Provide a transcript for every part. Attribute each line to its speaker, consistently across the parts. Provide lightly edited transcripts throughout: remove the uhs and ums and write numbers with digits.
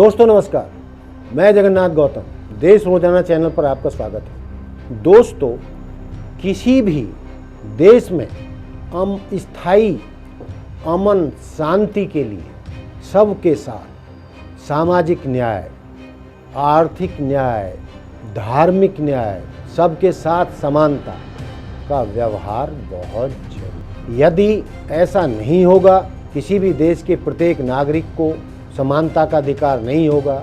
Speaker 1: दोस्तों नमस्कार, मैं जगन्नाथ गौतम देश रोजाना चैनल पर आपका स्वागत है। दोस्तों, किसी भी देश में स्थायी अमन शांति के लिए सबके साथ सामाजिक न्याय, आर्थिक न्याय, धार्मिक न्याय, सबके साथ समानता का व्यवहार बहुत जरूरी। यदि ऐसा नहीं होगा, किसी भी देश के प्रत्येक नागरिक को समानता का अधिकार नहीं होगा,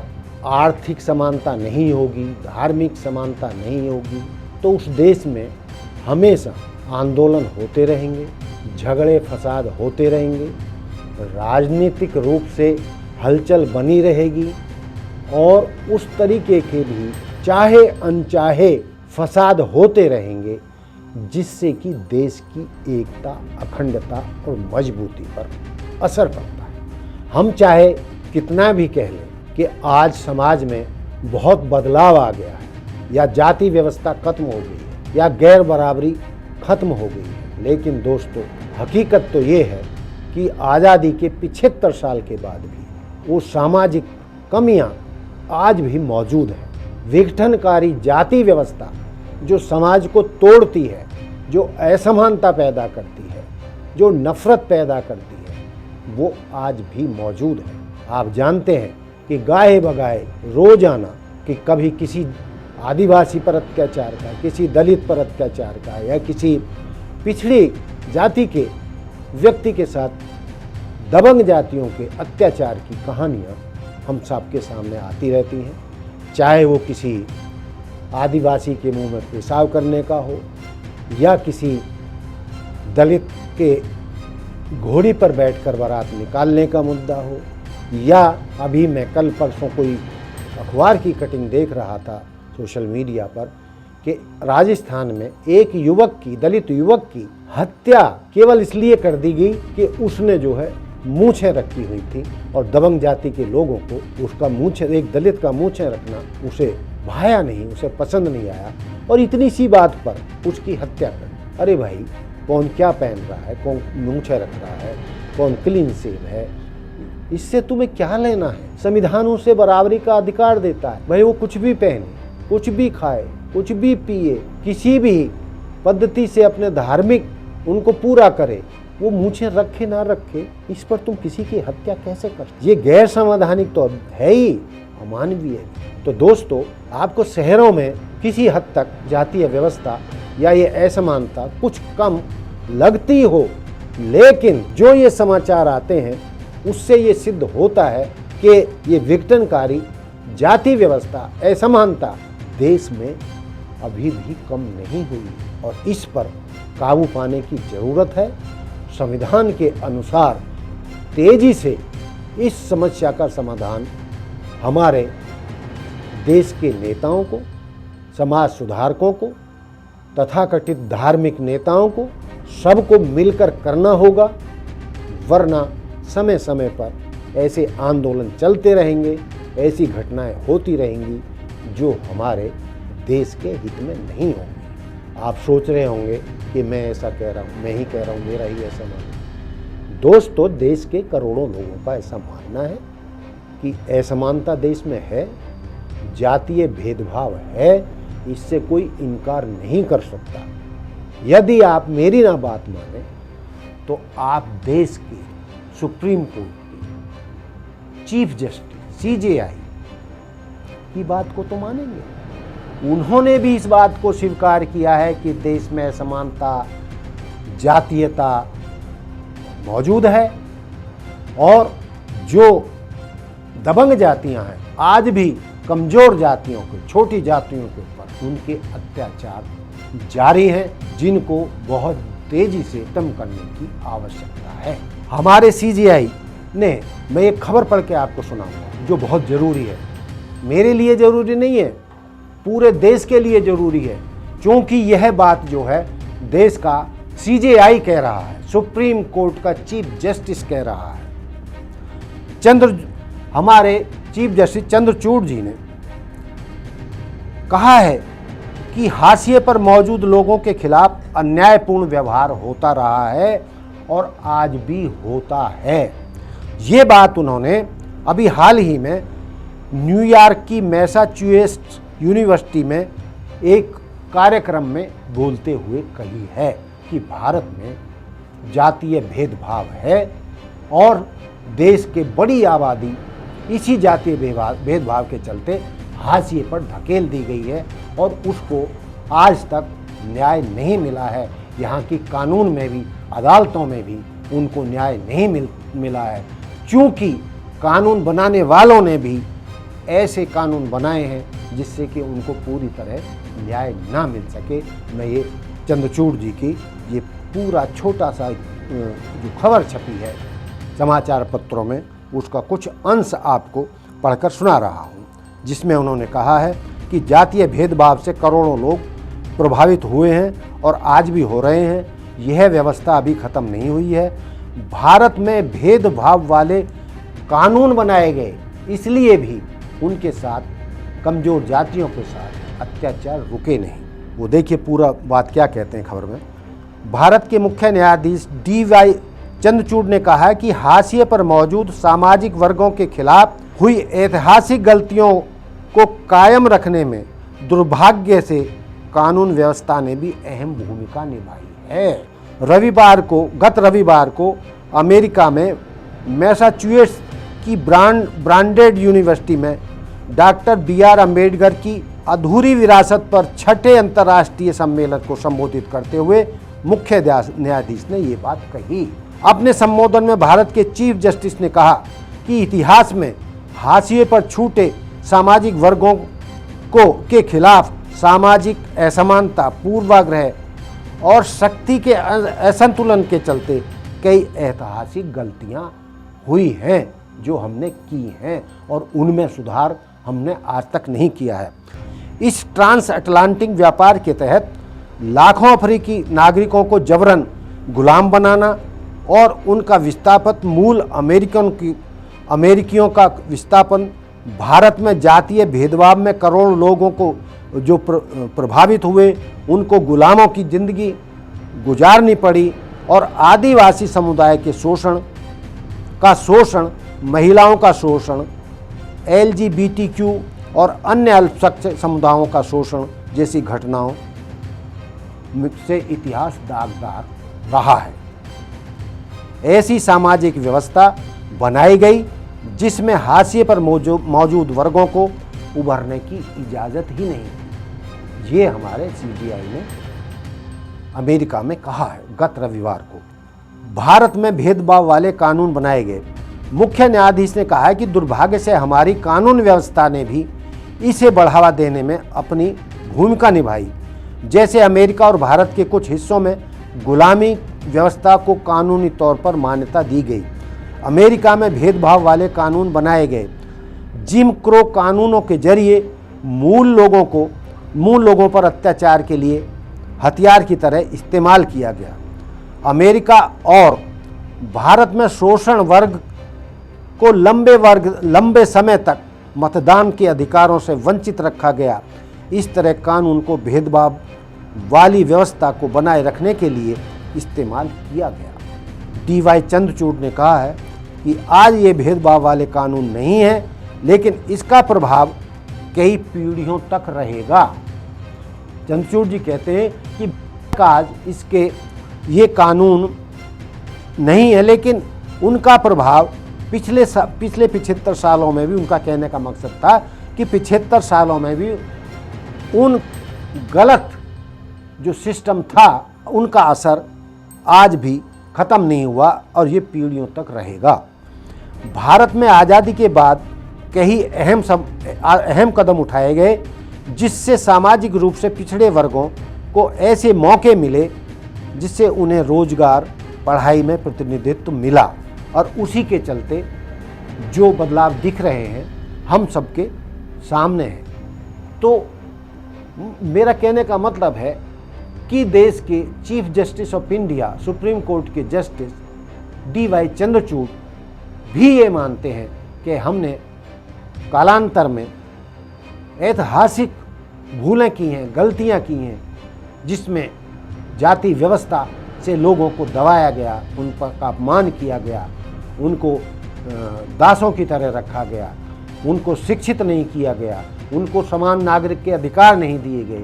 Speaker 1: आर्थिक समानता नहीं होगी, धार्मिक समानता नहीं होगी, तो उस देश में हमेशा आंदोलन होते रहेंगे, झगड़े फसाद होते रहेंगे, राजनीतिक रूप से हलचल बनी रहेगी और उस तरीके के भी चाहे अनचाहे फसाद होते रहेंगे, जिससे कि देश की एकता, अखंडता और मजबूती पर असर पड़ता है। हम चाहे कितना भी कह लें कि आज समाज में बहुत बदलाव आ गया है, या जाति व्यवस्था खत्म हो गई है, या गैर बराबरी खत्म हो गई है, लेकिन दोस्तों हकीकत तो ये है कि आज़ादी के 75 साल के बाद भी वो सामाजिक कमियां आज भी मौजूद हैं। विघटनकारी जाति व्यवस्था जो समाज को तोड़ती है, जो असमानता पैदा करती है, जो नफरत पैदा करती है, वो आज भी मौजूद है। आप जानते हैं कि गाहे बगाहे रोजाना कि कभी किसी आदिवासी पर अत्याचार का, किसी दलित पर अत्याचार का, या किसी पिछड़ी जाति के व्यक्ति के साथ दबंग जातियों के अत्याचार की कहानियाँ हम सबके सामने आती रहती हैं। चाहे वो किसी आदिवासी के मुंह में पेशाब करने का हो, या किसी दलित के घोड़ी पर बैठकर बारात निकालने का मुद्दा हो, या अभी मैं कल परसों कोई अखबार की कटिंग देख रहा था सोशल मीडिया पर कि राजस्थान में एक युवक की, दलित युवक की हत्या केवल इसलिए कर दी गई कि उसने जो है मूंछें रखी हुई थी, और दबंग जाति के लोगों को उसका मूंछें, एक दलित का मूंछें रखना उसे भाया नहीं, उसे पसंद नहीं आया, और इतनी सी बात पर उसकी हत्या कर। अरे भाई, कौन क्या पहन रहा है, कौन मूंछें रख रहा है, कौन क्लीन शेव है, इससे तुम्हें क्या लेना है? संविधान उसे बराबरी का अधिकार देता है। भाई वो कुछ भी पहने, कुछ भी खाए, कुछ भी पिए, किसी भी पद्धति से अपने धार्मिक उनको पूरा करे, वो मूंछें रखे ना रखे, इस पर तुम किसी की हत्या कैसे कर? ये गैर संवैधानिक तो है ही, अमानवीय है। तो दोस्तों, आपको शहरों में किसी हद तक जातीय व्यवस्था या ये असमानता कुछ कम लगती हो, लेकिन जो ये समाचार आते हैं उससे ये सिद्ध होता है कि ये विघटनकारी जाति व्यवस्था, असमानता देश में अभी भी कम नहीं हुई, और इस पर काबू पाने की ज़रूरत है। संविधान के अनुसार तेजी से इस समस्या का समाधान हमारे देश के नेताओं को, समाज सुधारकों को, तथाकथित धार्मिक नेताओं को, सबको मिलकर करना होगा, वरना समय समय पर ऐसे आंदोलन चलते रहेंगे, ऐसी घटनाएं होती रहेंगी जो हमारे देश के हित में नहीं होंगी। आप सोच रहे होंगे कि मैं ऐसा कह रहा हूँ, मैं ही कह रहा हूँ, मेरा ही ऐसा मानना। दोस्तों, देश के करोड़ों लोगों का ऐसा मानना है कि असमानता देश में है, जातीय भेदभाव है, इससे कोई इनकार नहीं कर सकता। यदि आप मेरी ना बात माने तो आप देश की सुप्रीम कोर्ट की चीफ जस्टिस CJI की बात को तो मानेंगे। उन्होंने भी इस बात को स्वीकार किया है कि देश में असमानता, जातीयता मौजूद है, और जो दबंग जातियां हैं आज भी कमजोर जातियों के, छोटी जातियों के ऊपर उनके अत्याचार जारी हैं, जिनको बहुत तेजी से खत्म करने की आवश्यकता है। हमारे CJI ने, मैं एक खबर पढ़ के आपको सुनाऊंगा जो बहुत ज़रूरी है। मेरे लिए ज़रूरी नहीं है, पूरे देश के लिए ज़रूरी है, क्योंकि यह बात जो है देश का CJI कह रहा है, सुप्रीम कोर्ट का चीफ जस्टिस कह रहा है। हमारे चीफ जस्टिस चंद्रचूड़ जी ने कहा है कि हाशिए पर मौजूद लोगों के खिलाफ अन्यायपूर्ण व्यवहार होता रहा है और आज भी होता है। ये बात उन्होंने अभी हाल ही में न्यूयॉर्क की मैसाचुसेट्स यूनिवर्सिटी में एक कार्यक्रम में बोलते हुए कही है कि भारत में जातीय भेदभाव है और देश के बड़ी आबादी इसी जातीय भेदभाव के चलते हाशिए पर धकेल दी गई है और उसको आज तक न्याय नहीं मिला है। यहाँ की कानून में भी, अदालतों में भी उनको न्याय नहीं मिला है, क्योंकि कानून बनाने वालों ने भी ऐसे कानून बनाए हैं जिससे कि उनको पूरी तरह न्याय ना मिल सके। मैं ये चंद्रचूड़ जी की ये पूरा छोटा सा जो खबर छपी है समाचार पत्रों में, उसका कुछ अंश आपको पढ़कर सुना रहा हूँ, जिसमें उन्होंने कहा है कि जातीय भेदभाव से करोड़ों लोग प्रभावित हुए हैं और आज भी हो रहे हैं। यह व्यवस्था अभी ख़त्म नहीं हुई है। भारत में भेदभाव वाले कानून बनाए गए, इसलिए भी उनके साथ, कमज़ोर जातियों के साथ अत्याचार रुके नहीं। वो देखिए पूरा बात क्या कहते हैं खबर में। भारत के मुख्य न्यायाधीश DY चंद्रचूड़ ने कहा है कि हाशिए पर मौजूद सामाजिक वर्गों के खिलाफ हुई ऐतिहासिक गलतियों को कायम रखने में दुर्भाग्य से कानून व्यवस्था ने भी अहम भूमिका निभाई है। गत रविवार को अमेरिका में मैसाचुसेट्स की ब्रांडेड यूनिवर्सिटी में डॉक्टर BR अम्बेडकर की अधूरी विरासत पर छठे अंतर्राष्ट्रीय सम्मेलन को संबोधित करते हुए मुख्य न्यायाधीश ने ये बात कही। अपने संबोधन में भारत के चीफ जस्टिस ने कहा कि इतिहास में हाशिए पर छूटे सामाजिक वर्गों के खिलाफ सामाजिक असमानता, पूर्वाग्रह और शक्ति के असंतुलन के चलते कई ऐतिहासिक गलतियां हुई हैं जो हमने की हैं और उनमें सुधार हमने आज तक नहीं किया है। इस ट्रांस अटलांटिक व्यापार के तहत लाखों अफ्रीकी नागरिकों को जबरन गुलाम बनाना और उनका विस्थापन, मूल अमेरिकियों का विस्थापन, भारत में जातीय भेदभाव में करोड़ों लोगों को जो प्रभावित हुए, उनको गुलामों की जिंदगी गुजारनी पड़ी और आदिवासी समुदाय के शोषण, महिलाओं का शोषण, LGBTQ और अन्य अल्पसंख्यक समुदायों का शोषण जैसी घटनाओं से इतिहास दागदार रहा है। ऐसी सामाजिक व्यवस्था बनाई गई जिसमें हाशिए पर मौजूद वर्गों को उभरने की इजाज़त ही नहीं। ये हमारे CBI ने अमेरिका में कहा है गत रविवार को। भारत में भेदभाव वाले कानून बनाए गए। मुख्य न्यायाधीश ने कहा है कि दुर्भाग्य से हमारी कानून व्यवस्था ने भी इसे बढ़ावा देने में अपनी भूमिका निभाई। जैसे अमेरिका और भारत के कुछ हिस्सों में गुलामी व्यवस्था को कानूनी तौर पर मान्यता दी गई। अमेरिका में भेदभाव वाले कानून बनाए गए। जिम क्रो कानूनों के जरिए मूल लोगों पर अत्याचार के लिए हथियार की तरह इस्तेमाल किया गया। अमेरिका और भारत में शोषण वर्ग को लंबे समय तक मतदान के अधिकारों से वंचित रखा गया। इस तरह कानून को भेदभाव वाली व्यवस्था को बनाए रखने के लिए इस्तेमाल किया गया। DY चंद्रचूड़ ने कहा है कि आज ये भेदभाव वाले कानून नहीं है, लेकिन इसका प्रभाव कई पीढ़ियों तक रहेगा। चंद्रचूड़ जी कहते हैं कि आज ये कानून नहीं है, लेकिन उनका प्रभाव पिछले 75 सालों में भी, उनका कहने का मकसद था कि 75 सालों में भी उन गलत जो सिस्टम था उनका असर आज भी ख़त्म नहीं हुआ और ये पीढ़ियों तक रहेगा। भारत में आज़ादी के बाद कई अहम कदम उठाए गए जिससे सामाजिक रूप से पिछड़े वर्गों को ऐसे मौके मिले जिससे उन्हें रोजगार, पढ़ाई में प्रतिनिधित्व मिला और उसी के चलते जो बदलाव दिख रहे हैं हम सबके सामने हैं। तो मेरा कहने का मतलब है कि देश के chief justice of India, supreme court के जस्टिस DY चंद्रचूड़ भी ये मानते हैं कि हमने कालांतर में ऐतिहासिक भूलें की हैं, गलतियां की हैं, जिसमें जाति व्यवस्था से लोगों को दबाया गया, उन पर अपमान किया गया, उनको दासों की तरह रखा गया उनको शिक्षित नहीं किया गया, उनको समान नागरिक के अधिकार नहीं दिए गए।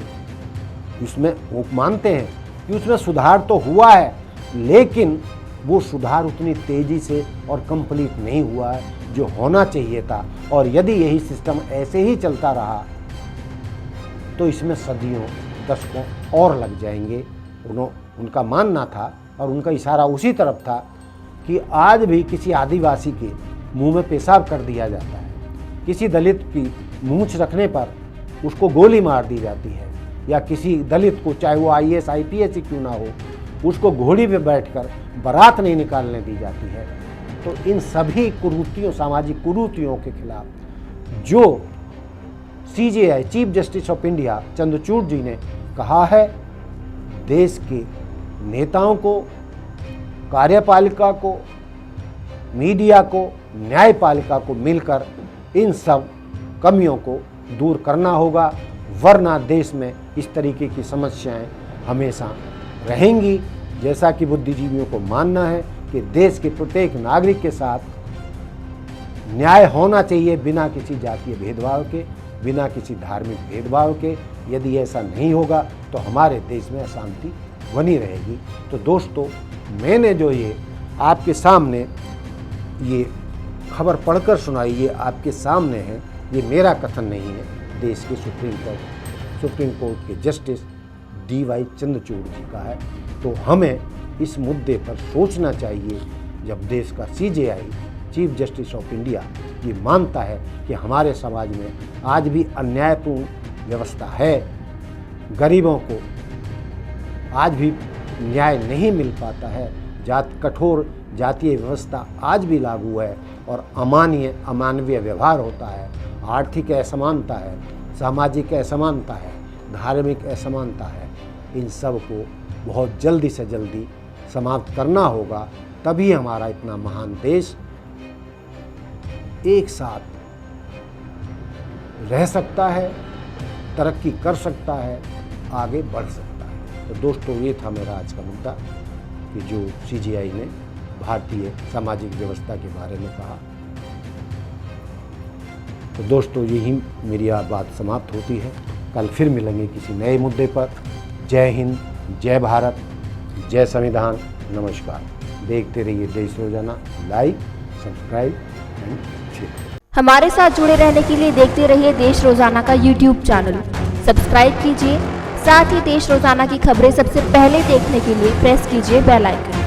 Speaker 1: इसमें वो मानते हैं कि उसमें सुधार तो हुआ है, लेकिन वो सुधार उतनी तेजी से और कंप्लीट नहीं हुआ है जो होना चाहिए था। और यदि यही सिस्टम ऐसे ही चलता रहा तो इसमें सदियों दशकों और लग जाएंगे। उनका मानना था और उनका इशारा उसी तरफ था कि आज भी किसी आदिवासी के मुंह में पेशाब कर दिया जाता है, किसी दलित की मूंछ रखने पर उसको गोली मार दी जाती है, या किसी दलित को, चाहे वो IAS IPS ही क्यों ना हो, उसको घोड़ी पे बैठकर बारात नहीं निकालने दी जाती है। तो इन सभी कुरीतियों, सामाजिक कुरीतियों के खिलाफ जो CJI chief justice of India Chandrachud ji ने कहा है, देश के नेताओं को, कार्यपालिका को, मीडिया को, न्यायपालिका को मिलकर इन सब कमियों को दूर करना होगा, वरना देश में इस तरीके की समस्याएं हमेशा रहेंगी। जैसा कि बुद्धिजीवियों को मानना है कि देश के प्रत्येक नागरिक के साथ न्याय होना चाहिए, बिना किसी जातीय भेदभाव के, बिना किसी धार्मिक भेदभाव के। यदि ऐसा नहीं होगा तो हमारे देश में अशांति बनी रहेगी। तो दोस्तों, मैंने जो ये आपके सामने ये खबर पढ़कर सुनाई, ये आपके सामने है, ये मेरा कथन नहीं है, देश के सुप्रीम कोर्ट के जस्टिस DY चंद्रचूड़ जी का है। तो हमें इस मुद्दे पर सोचना चाहिए, जब देश का CJI chief justice of India ये मानता है कि हमारे समाज में आज भी अन्यायपूर्ण व्यवस्था है, गरीबों को आज भी न्याय नहीं मिल पाता है, कठोर जातीय व्यवस्था आज भी लागू है और अमानवीय व्यवहार होता है, आर्थिक असमानता है, सामाजिक असमानता है, धार्मिक असमानता है। इन सब को बहुत जल्दी से जल्दी समाप्त करना होगा, तभी हमारा इतना महान देश एक साथ रह सकता है, तरक्की कर सकता है, आगे बढ़ सकता है। तो दोस्तों, ये था मेरा आज का मुद्दा कि जो CJI ने भारतीय सामाजिक व्यवस्था के बारे में कहा। तो दोस्तों, यही मेरी बात समाप्त होती है। कल फिर मिलेंगे किसी नए मुद्दे पर। जय हिंद, जय भारत, जय संविधान, नमस्कार। देखते रहिए देश रोजाना। Like, subscribe and share.
Speaker 2: हमारे साथ जुड़े रहने के लिए देखते रहिए देश रोजाना का YouTube चैनल। सब्सक्राइब कीजिए, साथ ही देश रोजाना की खबरें सबसे पहले देखने के लिए प्रेस कीजिए बेल आइकन।